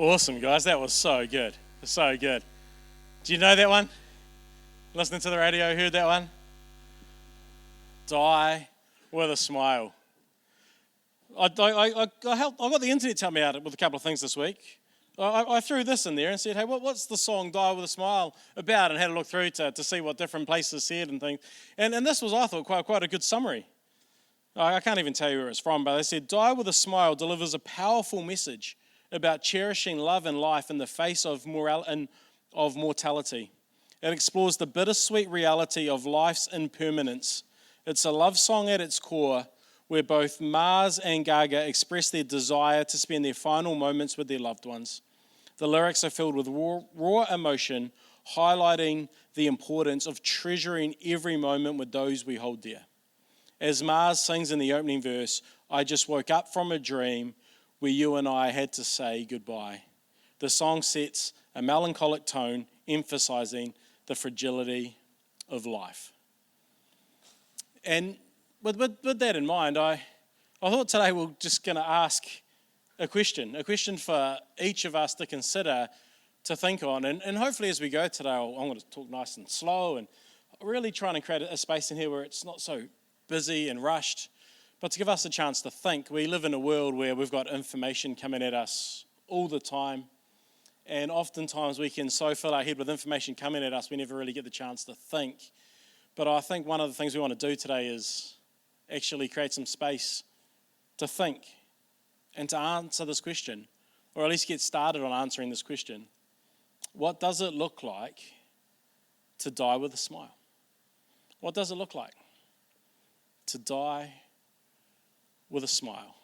Awesome, guys. That was so good. So good. Do you know that one? Listening to the radio, heard that one? Die with a smile. I got the internet to help me out with a couple of things this week. I threw this in there and said, hey, what's the song Die with a Smile about? And had a look through to see what different places said and things. And this was, I thought, quite a good summary. I can't even tell you where it's from, but they said, Die with a Smile delivers a powerful message about cherishing love and life in the face of mortality. It explores the bittersweet reality of life's impermanence. It's a love song at its core, where both Mars and Gaga express their desire to spend their final moments with their loved ones. The lyrics are filled with raw emotion, highlighting the importance of treasuring every moment with those we hold dear. As Mars sings in the opening verse, I just woke up from a dream where you and I had to say goodbye. The song sets a melancholic tone, emphasizing the fragility of life. And with that in mind, I thought today we're just going to ask a question for each of us to consider, to think on. And hopefully as we go today, I'm going to talk nice and slow and really trying to create a space in here where it's not so busy and rushed, but to give us a chance to think. We live in a world where we've got information coming at us all the time. And oftentimes we can so fill our head with information coming at us, we never really get the chance to think. But I think one of the things we want to do today is actually create some space to think and to answer this question, or at least get started on answering this question. What does it look like to die with a smile? What does it look like to die with a smile?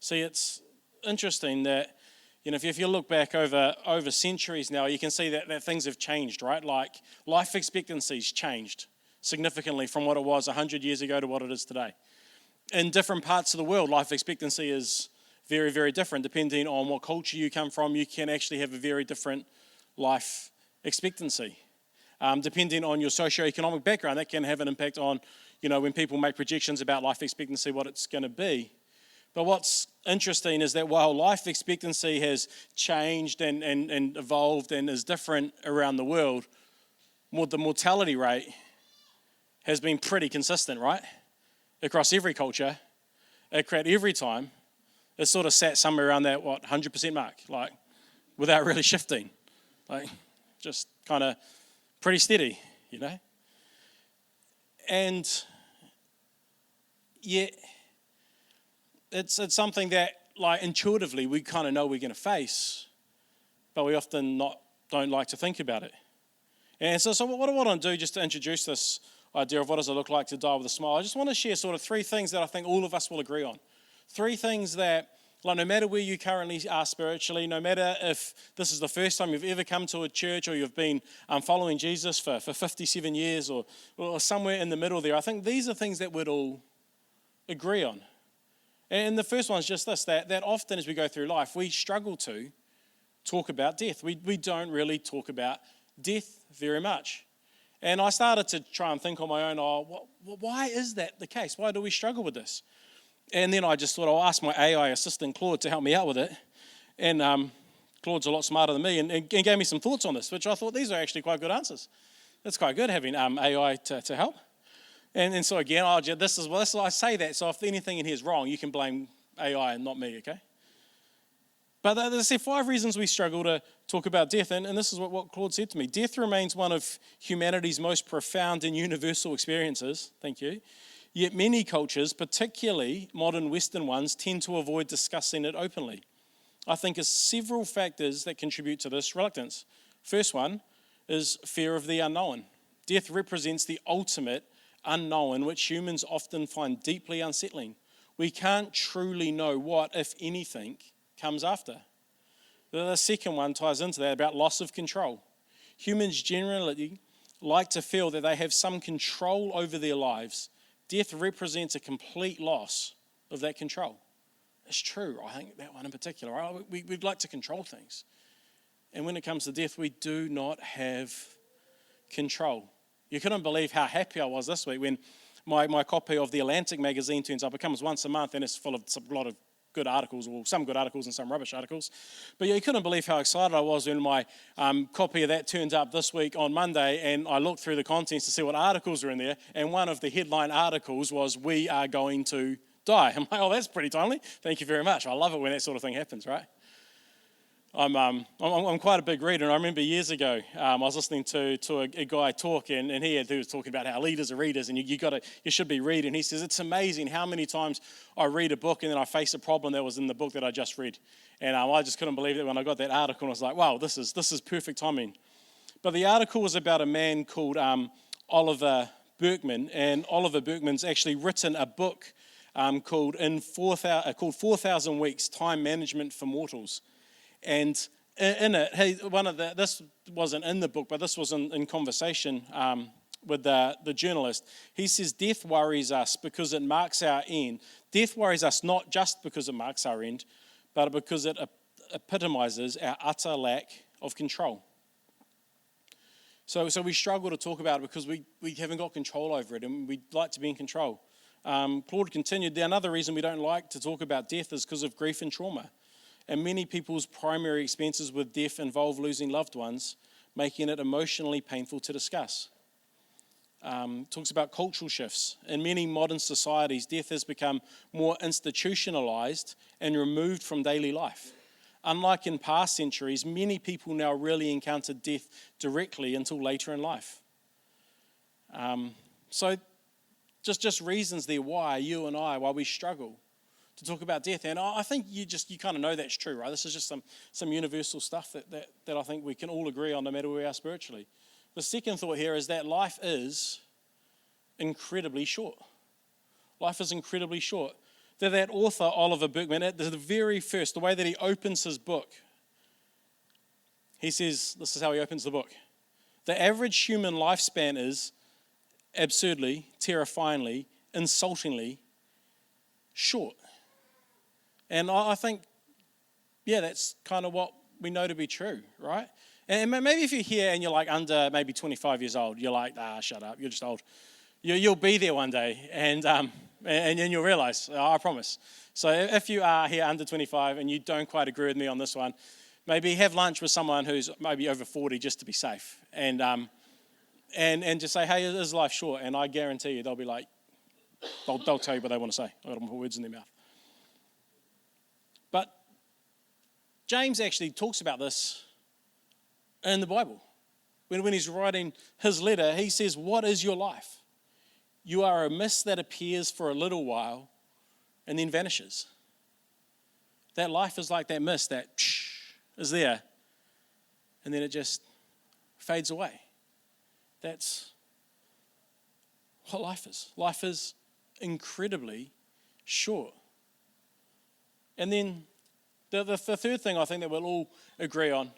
See, it's interesting that, if you look back over centuries now, you can see that things have changed, right? Like life expectancy's changed significantly from what it was 100 years ago to what it is today. In different parts of the world, life expectancy is very, very different. Depending on what culture you come from, you can actually have a very different life expectancy. Depending on your socioeconomic background, that can have an impact on, when people make projections about life expectancy, what it's going to be. But what's interesting is that while life expectancy has changed and evolved and is different around the world, the mortality rate has been pretty consistent, right? Across every culture, at every time, it's sort of sat somewhere around that, 100% mark, like, without really shifting. Like, just kind of pretty steady, And yet, it's something that, like, intuitively we kind of know we're going to face, but we often don't like to think about it. And so what I want to do, just to introduce this idea of what does it look like to die with a smile, I just want to share sort of three things that I think all of us will agree on. Three things that, like, no matter where you currently are spiritually, no matter if this is the first time you've ever come to a church or you've been following Jesus for 57 years or somewhere in the middle there, I think these are things that we'd all agree on. And the first one is just this, that often as we go through life, we struggle to talk about death. We don't really talk about death very much. And I started to try and think on my own, why is that the case? Why do we struggle with this? And then I just thought I'll ask my AI assistant, Claude, to help me out with it. And Claude's a lot smarter than me and gave me some thoughts on this, which I thought these are actually quite good answers. It's quite good having AI to help. And so again, this is I say that, so if anything in here is wrong, you can blame AI and not me, okay? But there's 5 reasons we struggle to talk about death, and this is what Claude said to me. Death remains one of humanity's most profound and universal experiences, thank you, yet many cultures, particularly modern Western ones, tend to avoid discussing it openly. I think there's several factors that contribute to this reluctance. First one is fear of the unknown. Death represents the ultimate unknown, which humans often find deeply unsettling. We can't truly know what, if anything, comes after. The second one ties into that about loss of control. Humans generally like to feel that they have some control over their lives. Death represents a complete loss of that control. It's true, I think that one in particular. Right? We'd like to control things. And when it comes to death, we do not have control. You couldn't believe how happy I was this week when my copy of The Atlantic magazine turns up. It comes once a month and it's full of a lot of good articles, or some good articles and some rubbish articles. But yeah, you couldn't believe how excited I was when my copy of that turned up this week on Monday, and I looked through the contents to see what articles are in there, and one of the headline articles was, "We are going to die." I'm like, oh, that's pretty timely. Thank you very much. I love it when that sort of thing happens, right? I'm quite a big reader, and I remember years ago I was listening to a guy talk, and he was talking about how leaders are readers, and you should be reading. He says it's amazing how many times I read a book and then I face a problem that was in the book that I just read, and I just couldn't believe it when I got that article. And I was like, wow, this is perfect timing. But the article was about a man called Oliver Burkeman, and Oliver Burkeman's actually written a book called 4,000 Weeks: Time Management for Mortals. And in it, this wasn't in the book, but this was in conversation with the journalist. He says, death worries us because it marks our end. Death worries us not just because it marks our end, but because it epitomizes our utter lack of control. So we struggle to talk about it because we haven't got control over it, and we'd like to be in control. Claude continued, another reason we don't like to talk about death is because of grief and trauma. And many people's primary experiences with death involve losing loved ones, making it emotionally painful to discuss. Talks about cultural shifts. In many modern societies, death has become more institutionalized and removed from daily life. Unlike in past centuries, many people now rarely encounter death directly until later in life. So just reasons there why we struggle to talk about death. And I think you kind of know that's true, right? This is just some universal stuff that I think we can all agree on, no matter where we are spiritually. The second thought here is that life is incredibly short. Life is incredibly short. That author, Oliver Burkeman, at the very first, the way that he opens his book, he says, this is how he opens the book: the average human lifespan is absurdly, terrifyingly, insultingly short. And I think, that's kind of what we know to be true, right? And maybe if you're here and you're like under maybe 25 years old, you're like, shut up, you're just old. You'll be there one day, and you'll realize, I promise. So if you are here under 25 and you don't quite agree with me on this one, maybe have lunch with someone who's maybe over 40 just to be safe, and just say, hey, is life short? And I guarantee you they'll be like, they'll tell you what they want to say. I don't want to put words in their mouth. But James actually talks about this in the Bible. When he's writing his letter, he says, what is your life? You are a mist that appears for a little while and then vanishes. That life is like that mist that is there and then it just fades away. That's what life is. Life is incredibly short. And then the third thing I think that we'll all agree on,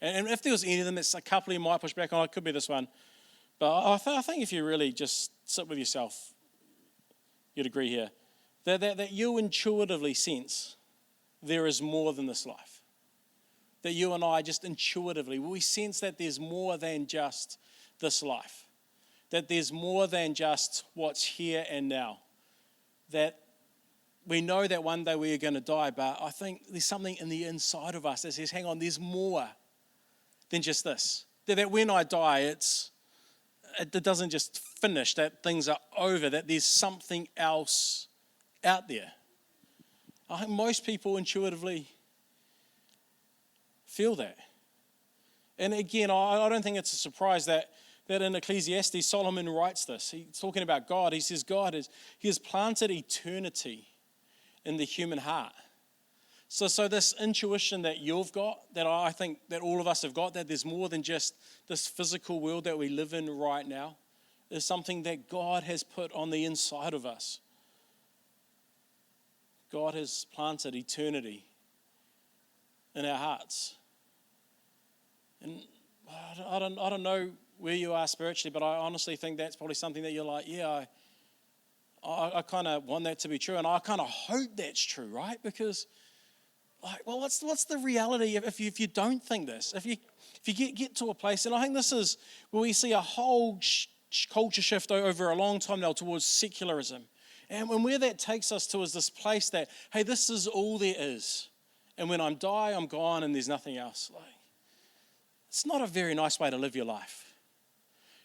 and if there was any of them that's a couple you might push back on, it could be this one. But I think if you really just sit with yourself, you'd agree here, that you intuitively sense there is more than this life. That you and I just intuitively, we sense that there's more than just this life. That there's more than just what's here and now. That we know that one day we are going to die, but I think there's something in the inside of us that says, hang on, there's more than just this. That when I die, it doesn't just finish, that things are over, that there's something else out there. I think most people intuitively feel that. And again, I don't think it's a surprise that in Ecclesiastes, Solomon writes this. He's talking about God. He says He has planted eternity in the human heart. So this intuition that you've got, that I think that all of us have got, that there's more than just this physical world that we live in right now, is something that God has put on the inside of us. God has planted eternity in our hearts. And I don't know where you are spiritually, but I honestly think that's probably something that you're like, I kind of want that to be true, and I kind of hope that's true, right? Because, what's the reality if you don't think this? If you get to a place, and I think this is where we see a whole culture shift over a long time now towards secularism, And where that takes us to is this place that, hey, this is all there is. And when I die, I'm gone and there's nothing else. Like, it's not a very nice way to live your life.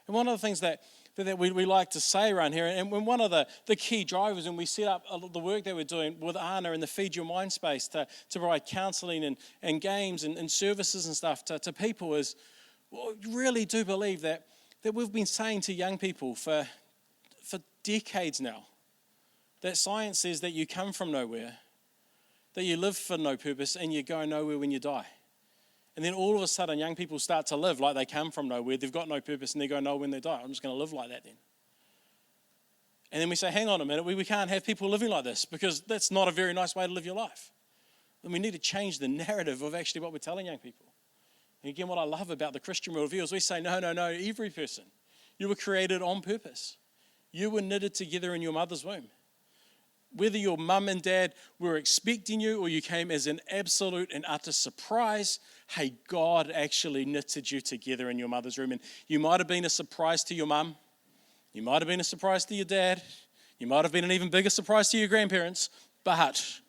And one of the things that we like to say around here, and one of the key drivers, and we set up the work that we're doing with Anna in the Feed Your Mind space to provide counselling and games and services and stuff to people is, well, we really do believe that we've been saying to young people for decades now that science says that you come from nowhere, that you live for no purpose, and you go nowhere when you die. And then all of a sudden, young people start to live like they come from nowhere. They've got no purpose, and they go nowhere when they die. I'm just going to live like that then. And then we say, hang on a minute, we can't have people living like this because that's not a very nice way to live your life. And we need to change the narrative of actually what we're telling young people. And again, what I love about the Christian worldview is we say, no, every person. You were created on purpose. You were knitted together in your mother's womb. Whether your mum and dad were expecting you or you came as an absolute and utter surprise, hey, God actually knitted you together in your mother's womb. And you might have been a surprise to your mum. You might have been a surprise to your dad. You might have been an even bigger surprise to your grandparents. But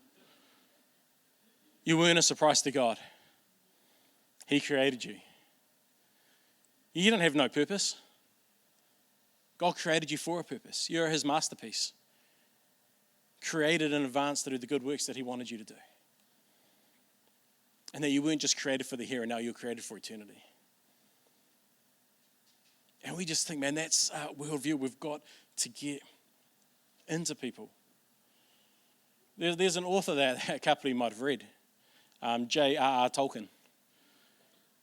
you weren't a surprise to God. He created you. You don't have no purpose. God created you for a purpose. You're his masterpiece. Created in advance to do the good works that he wanted you to do. And that you weren't just created for the here and now, you were created for eternity. And we just think, man, that's our worldview we've got to get into people. There's an author that a couple of you might have read, J.R.R. Tolkien.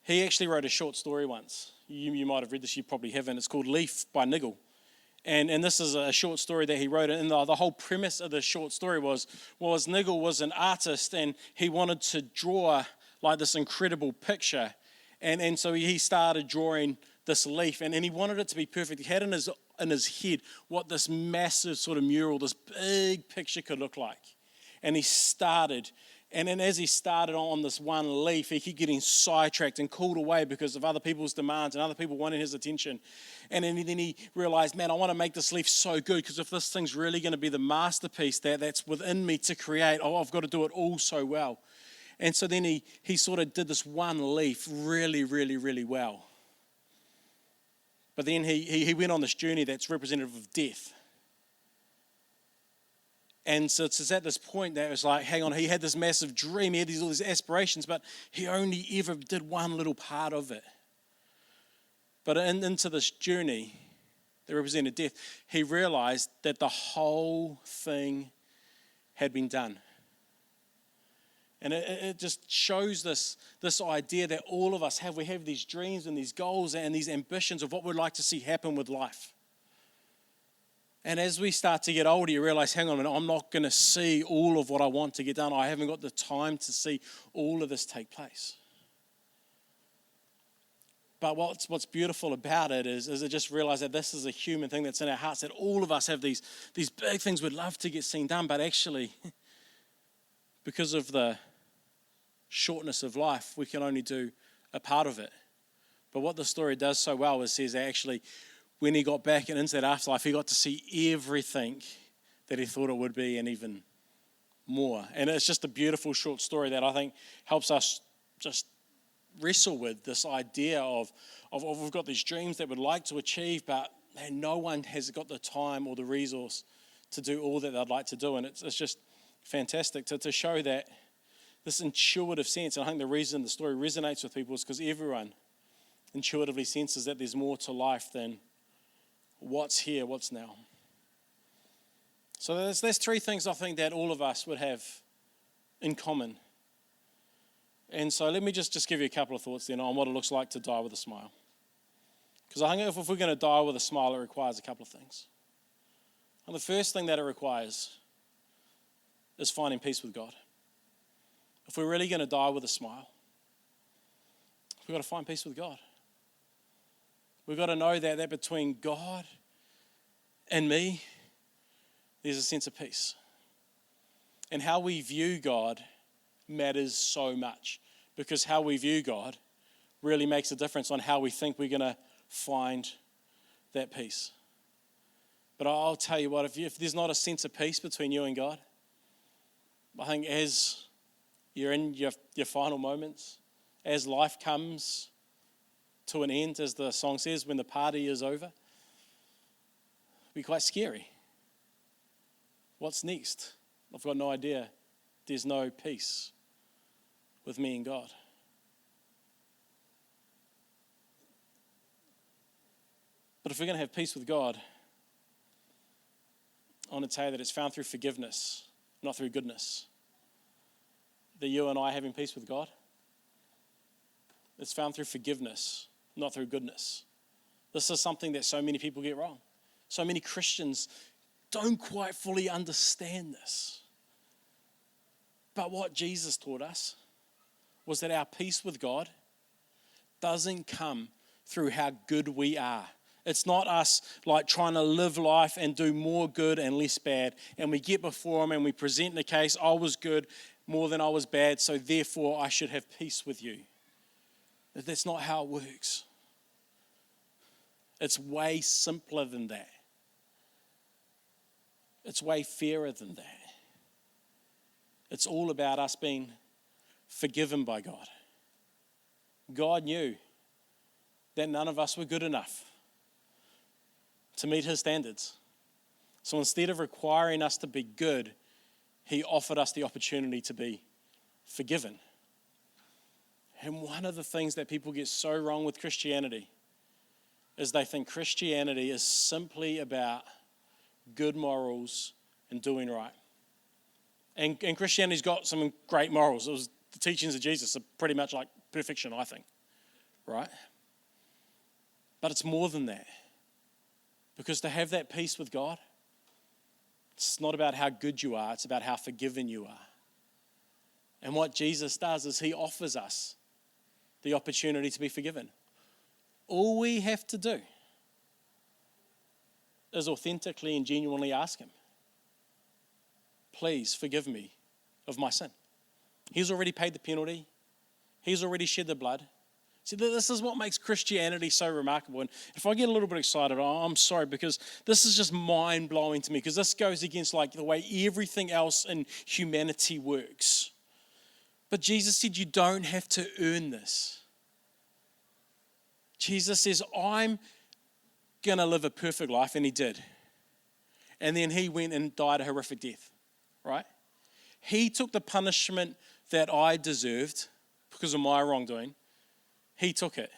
He actually wrote a short story once. You might have read this, you probably haven't. It's called Leaf by Niggle. And this is a short story that he wrote, and the whole premise of the short story was Niggle was an artist, and he wanted to draw like this incredible picture, and so he started drawing this leaf, and he wanted it to be perfect. He had in his head what this massive sort of mural, this big picture could look like, and he started. And then as he started on this one leaf, he kept getting sidetracked and called away because of other people's demands and other people wanting his attention. And then he realized, man, I want to make this leaf so good because if this thing's really going to be the masterpiece that's within me to create, I've got to do it all so well. And so then he sort of did this one leaf really, really, really well. But then he went on this journey that's representative of death. And so it's at this point that it was like, hang on, he had this massive dream, he had all these aspirations, but he only ever did one little part of it. But into this journey that represented death, he realized that the whole thing had been done. And it just shows this idea that all of us have. We have these dreams and these goals and these ambitions of what we'd like to see happen with life. And as we start to get older, you realize, hang on a minute, I'm not going to see all of what I want to get done. I haven't got the time to see all of this take place. But what's beautiful about it is I just realize that this is a human thing that's in our hearts, that all of us have these big things we'd love to get seen done, but actually, because of the shortness of life, we can only do a part of it. But what the story does so well is says that actually, when he got back and into that afterlife, he got to see everything that he thought it would be and even more. And it's just a beautiful short story that I think helps us just wrestle with this idea of we've got these dreams that we'd like to achieve, but man, no one has got the time or the resource to do all that they'd like to do. And it's just fantastic to show that this intuitive sense. And I think the reason the story resonates with people is because everyone intuitively senses that there's more to life than what's here, what's now. So there's three things I think that all of us would have in common. And so let me just give you a couple of thoughts then on what it looks like to die with a smile. Because I think if we're going to die with a smile, it requires a couple of things. And the first thing that it requires is finding peace with God. If we're really going to die with a smile, we've got to find peace with God. We've got to know that between God and me, there's a sense of peace. And how we view God matters so much, because how we view God really makes a difference on how we think we're going to find that peace. But I'll tell you what, if there's not a sense of peace between you and God, I think as you're in your final moments, as life comes to an end, as the song says, when the party is over, it'll be quite scary. What's next? I've got no idea. There's no peace with me and God. But if we're going to have peace with God, I want to tell you that it's found through forgiveness, not through goodness. That you and I having peace with God, it's found through forgiveness, not through goodness. This is something that so many people get wrong. So many Christians don't quite fully understand this. But what Jesus taught us was that our peace with God doesn't come through how good we are. It's not us like trying to live life and do more good and less bad. And we get before him and we present the case, I was good more than I was bad, so therefore I should have peace with you. That's not how it works. It's way simpler than that. It's way fairer than that. It's all about us being forgiven by God. God knew that none of us were good enough to meet his standards. So instead of requiring us to be good, he offered us the opportunity to be forgiven. And one of the things that people get so wrong with Christianity is they think Christianity is simply about good morals and doing right. And Christianity's got some great morals. It was the teachings of Jesus are pretty much like perfection, I think. Right? But it's more than that. Because to have that peace with God, it's not about how good you are, it's about how forgiven you are. And what Jesus does is he offers us the opportunity to be forgiven. All we have to do is authentically and genuinely ask him, please forgive me of my sin. He's already paid the penalty. He's already shed the blood. See, this is what makes Christianity so remarkable. And if I get a little bit excited, I'm sorry, because this is just mind-blowing to me, because this goes against like the way everything else in humanity works. But Jesus said you don't have to earn this. Jesus says, I'm going to live a perfect life, and he did. And then he went and died a horrific death, right? He took the punishment that I deserved because of my wrongdoing. He took it.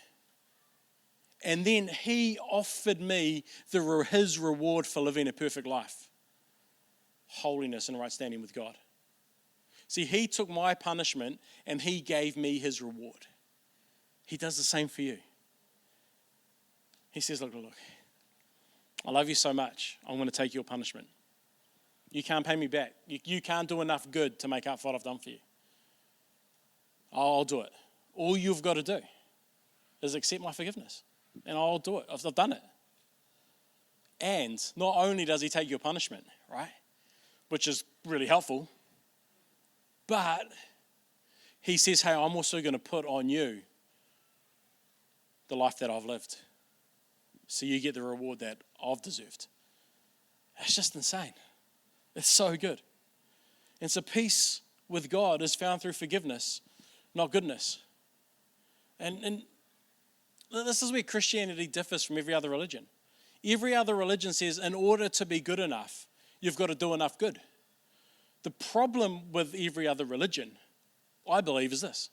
And then he offered me his reward for living a perfect life. Holiness and right standing with God. See, he took my punishment and he gave me his reward. He does the same for you. He says, look, I love you so much, I'm going to take your punishment. You can't pay me back. You can't do enough good to make up for what I've done for you. I'll do it. All you've got to do is accept my forgiveness, and I'll do it. I've done it. And not only does he take your punishment, right, which is really helpful, but he says, hey, I'm also going to put on you the life that I've lived, so you get the reward that I've deserved. It's just insane. It's so good. And so peace with God is found through forgiveness, not goodness. And this is where Christianity differs from every other religion. Every other religion says in order to be good enough, you've got to do enough good. The problem with every other religion, I believe, is this.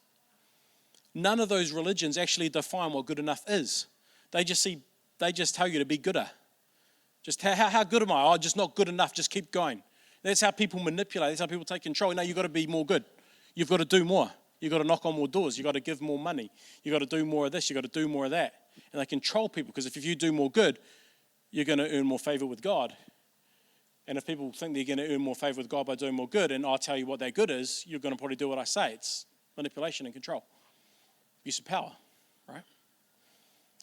None of those religions actually define what good enough is. They just tell you to be gooder. Just how good am I? Oh, just not good enough, just keep going. That's how people manipulate, that's how people take control. No, you've got to be more good. You've got to do more. You've got to knock on more doors. You've got to give more money. You've got to do more of this. You've got to do more of that. And they control people, because if you do more good, you're going to earn more favor with God. And if people think they're going to earn more favor with God by doing more good, and I'll tell you what that good is, you're going to probably do what I say. It's manipulation and control. Use of power, right?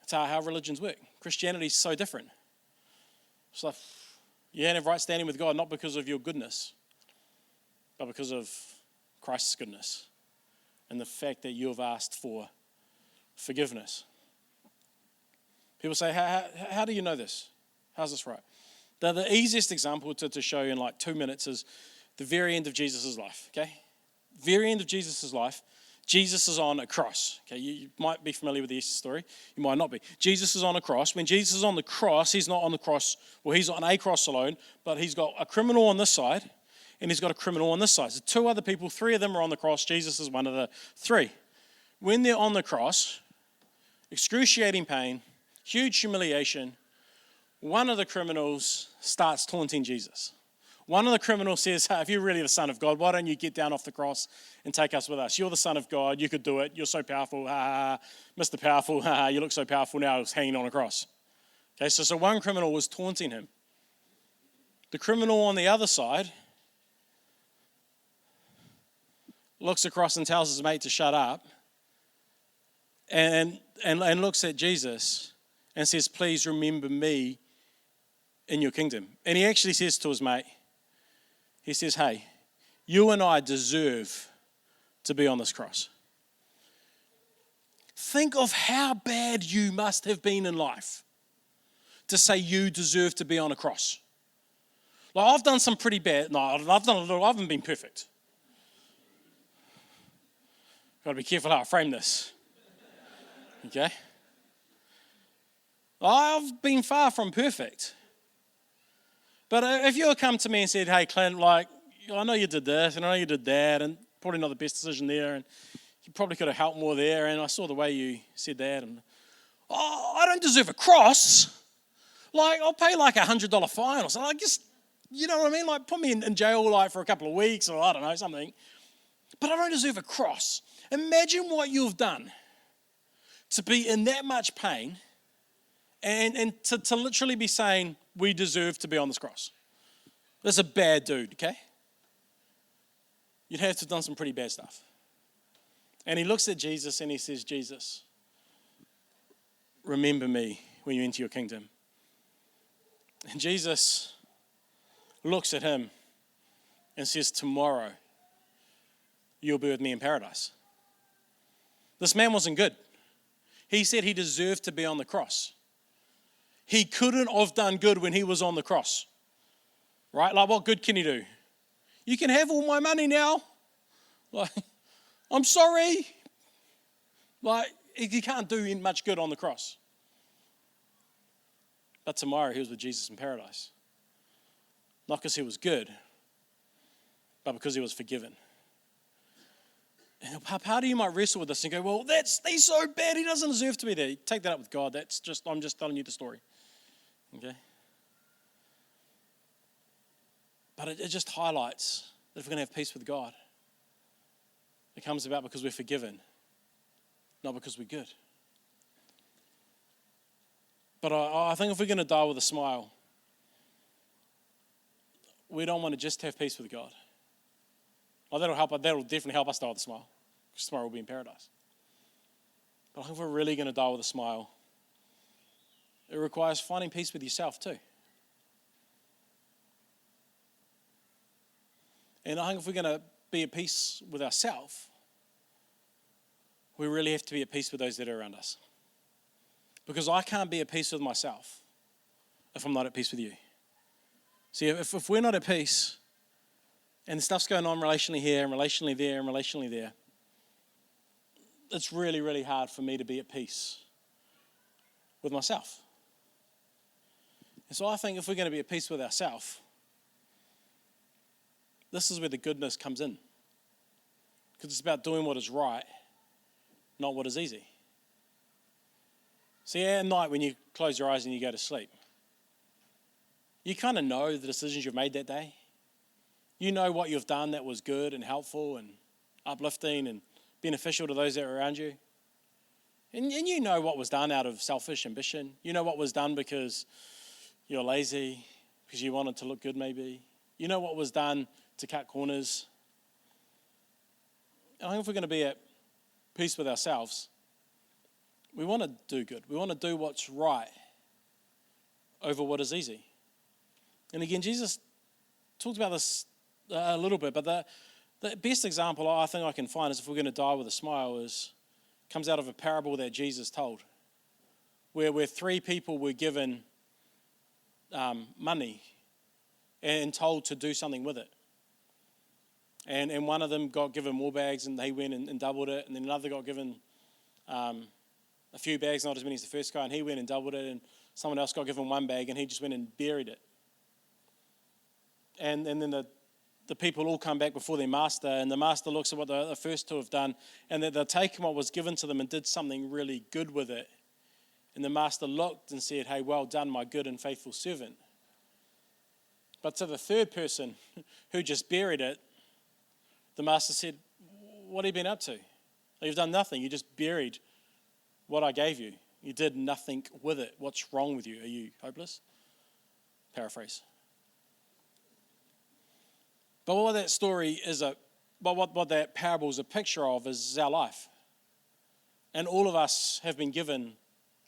That's how religions work. Christianity is so different. It's like you have right standing with God not because of your goodness, but because of Christ's goodness and the fact that you have asked for forgiveness. People say, how do you know this? How's this right? The easiest example to show you in like 2 minutes is the very end of Jesus' life, okay? Very end of Jesus' life, Jesus is on a cross. Okay, you might be familiar with the Easter story. You might not be. Jesus is on a cross. When Jesus is on the cross, he's not on the cross, well, he's on a cross alone, but he's got a criminal on this side, and he's got a criminal on this side. So two other people, three of them are on the cross. Jesus is one of the three. When they're on the cross, excruciating pain, huge humiliation, one of the criminals starts taunting Jesus. One of the criminals says, hey, if you're really the Son of God, why don't you get down off the cross and take us with us? You're the Son of God. You could do it. You're so powerful. Ha, ha, ha. Mr. Powerful. Ha, ha. You look so powerful now. He's hanging on a cross. Okay, so one criminal was taunting him. The criminal on the other side looks across and tells his mate to shut up and looks at Jesus and says, please remember me in your kingdom. And he actually says to his mate, he says, hey, you and I deserve to be on this cross. Think of how bad you must have been in life to say you deserve to be on a cross. Like, I've done some pretty bad, no, I've done a little, I haven't been perfect. Got to be careful how I frame this. Okay? I've been far from perfect. But if you had come to me and said, hey, Clint, like, I know you did this and I know you did that and probably not the best decision there and you probably could have helped more there and I saw the way you said that and, I don't deserve a cross. Like, I'll pay like $100 fine or something. Like, just, you know what I mean? Like, put me in jail like for a couple of weeks or I don't know, something. But I don't deserve a cross. Imagine what you've done to be in that much pain and to literally be saying, we deserve to be on this cross. That's a bad dude, okay? You'd have to have done some pretty bad stuff. And he looks at Jesus and he says, Jesus, remember me when you enter your kingdom. And Jesus looks at him and says, tomorrow you'll be with me in paradise. This man wasn't good. He said he deserved to be on the cross. He couldn't have done good when he was on the cross. Right? Like, what good can he do? You can have all my money now. Like, I'm sorry. Like, he can't do much good on the cross. But tomorrow he was with Jesus in paradise. Not because he was good, but because he was forgiven. And part of you might wrestle with this and go, well, he's so bad, he doesn't deserve to be there. Take that up with God. I'm just telling you the story. Okay? But it just highlights that if we're going to have peace with God, it comes about because we're forgiven, not because we're good. But I think if we're going to die with a smile, we don't want to just have peace with God. Well, that'll definitely help us die with a smile, because tomorrow we'll be in paradise. But I think if we're really going to die with a smile, it requires finding peace with yourself too. And I think if we're going to be at peace with ourselves, we really have to be at peace with those that are around us. Because I can't be at peace with myself if I'm not at peace with you. See, if we're not at peace, and stuff's going on relationally here and relationally there and relationally there, it's really, really hard for me to be at peace with myself. And so I think if we're going to be at peace with ourselves, this is where the goodness comes in. Because it's about doing what is right, not what is easy. See, at night when you close your eyes and you go to sleep, you kind of know the decisions you've made that day. You know what you've done that was good and helpful and uplifting and beneficial to those that are around you. And you know what was done out of selfish ambition. You know what was done because you're lazy, because you wanted to look good maybe. You know what was done to cut corners. And I think if we're going to be at peace with ourselves, we want to do good. We want to do what's right over what is easy. And again, Jesus talked about this a little bit, but the best example I think I can find is if we're going to die with a smile comes out of a parable that Jesus told, where three people were given money and told to do something with it. And one of them got given more bags and they went and doubled it. And then another got given a few bags, not as many as the first guy, and he went and doubled it. And someone else got given one bag and he just went and buried it. And then the people all come back before their master, and the master looks at what the first two have done, and that they've taken what was given to them and did something really good with it. And the master looked and said, "Hey, well done, my good and faithful servant." But to the third person who just buried it, the master said, "What have you been up to? You've done nothing. You just buried what I gave you. You did nothing with it. What's wrong with you? Are you hopeless?" Paraphrase. But what that story is, what that parable is a picture of is our life. And all of us have been given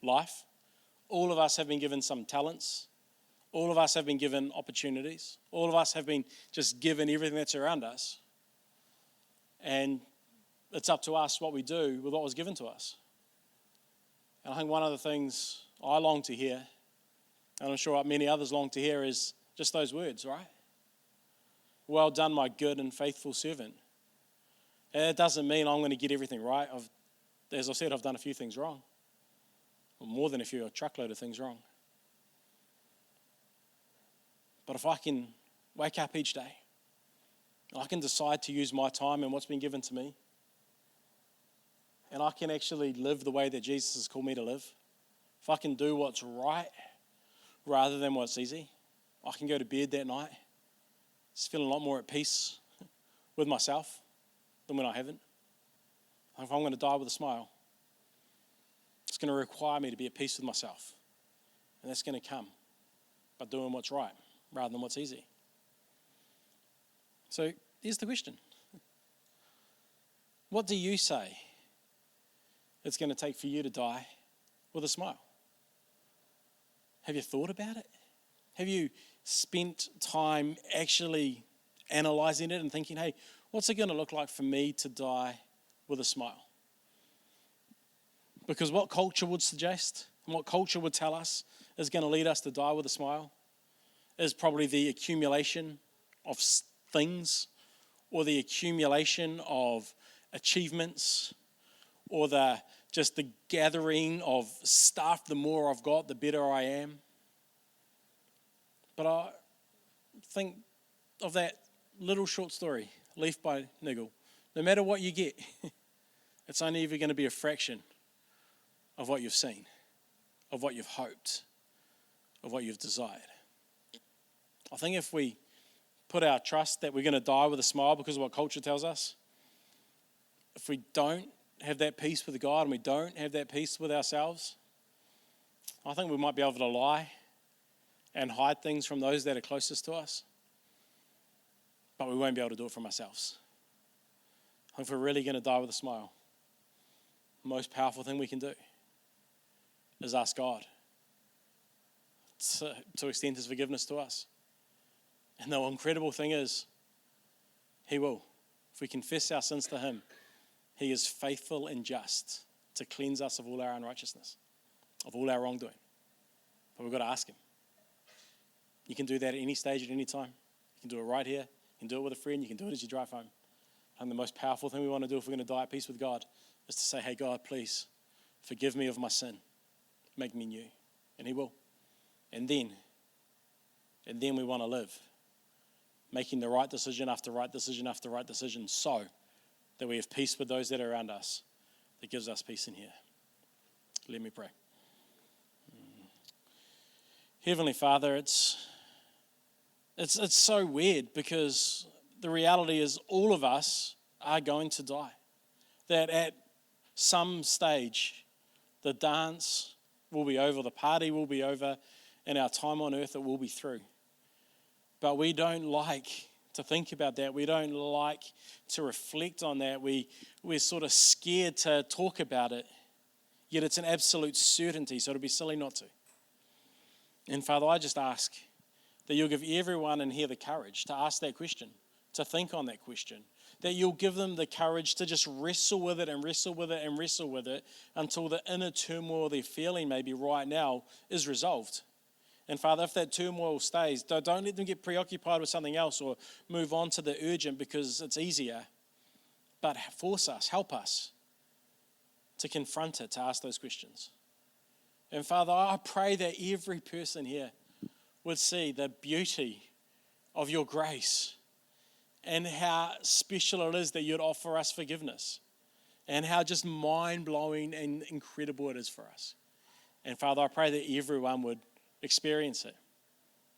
life. All of us have been given some talents. All of us have been given opportunities. All of us have been just given everything that's around us. And it's up to us what we do with what was given to us. And I think one of the things I long to hear, and I'm sure many others long to hear, is just those words, right? "Well done, my good and faithful servant." And it doesn't mean I'm going to get everything right. As I said, I've done a few things wrong. Or more than a few, a truckload of things wrong. But if I can wake up each day, I can decide to use my time and what's been given to me, and I can actually live the way that Jesus has called me to live, if I can do what's right rather than what's easy, I can go to bed that night just feeling a lot more at peace with myself than when I haven't. If I'm going to die with a smile, it's going to require me to be at peace with myself. And that's going to come by doing what's right rather than what's easy. So here's the question. What do you say it's going to take for you to die with a smile? Have you thought about it? Have you spent time actually analysing it and thinking, hey, what's it going to look like for me to die with a smile? Because what culture would suggest and what culture would tell us is going to lead us to die with a smile is probably the accumulation of things, or the accumulation of achievements, or just the gathering of stuff. The more I've got, the better I am. But I think of that little short story, Leaf by Niggle. No matter what you get, it's only ever going to be a fraction of what you've seen, of what you've hoped, of what you've desired. I think if we put our trust that we're going to die with a smile because of what culture tells us, if we don't have that peace with God and we don't have that peace with ourselves, I think we might be able to lie and hide things from those that are closest to us, but we won't be able to do it from ourselves. I think if we're really going to die with a smile, the most powerful thing we can do is ask God to extend his forgiveness to us. And the incredible thing is, he will. If we confess our sins to him, he is faithful and just to cleanse us of all our unrighteousness, of all our wrongdoing. But we've got to ask him. You can do that at any stage, at any time. You can do it right here. You can do it with a friend. You can do it as you drive home. And the most powerful thing we want to do if we're going to die at peace with God is to say, hey, God, please forgive me of my sin. Make me new. And he will. And then we want to live, making the right decision after right decision after right decision, so that we have peace with those that are around us, that gives us peace in here. Let me pray. Heavenly Father, it's so weird, because the reality is all of us are going to die. That at some stage, the dance will be over, the party will be over, and our time on earth, it will be through. But we don't like to think about that. We don't like to reflect on that. We're sort of scared to talk about it. Yet it's an absolute certainty, so it'd be silly not to. And Father, I just ask that you'll give everyone in here the courage to ask that question, to think on that question, that you'll give them the courage to just wrestle with it and wrestle with it and wrestle with it until the inner turmoil they're feeling maybe right now is resolved. And Father, if that turmoil stays, don't let them get preoccupied with something else or move on to the urgent because it's easier. But force us, help us to confront it, to ask those questions. And Father, I pray that every person here would see the beauty of your grace and how special it is that you'd offer us forgiveness and how just mind-blowing and incredible it is for us. And Father, I pray that everyone would experience it,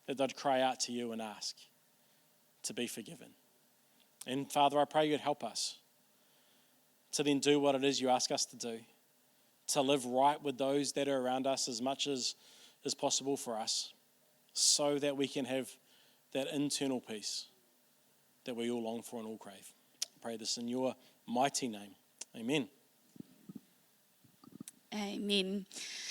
that they'd cry out to you and ask to be forgiven. And Father, I pray you'd help us to then do what it is you ask us to do, to live right with those that are around us as much as is possible for us, so that we can have that internal peace that we all long for and all crave. I pray this in your mighty name. Amen. Amen.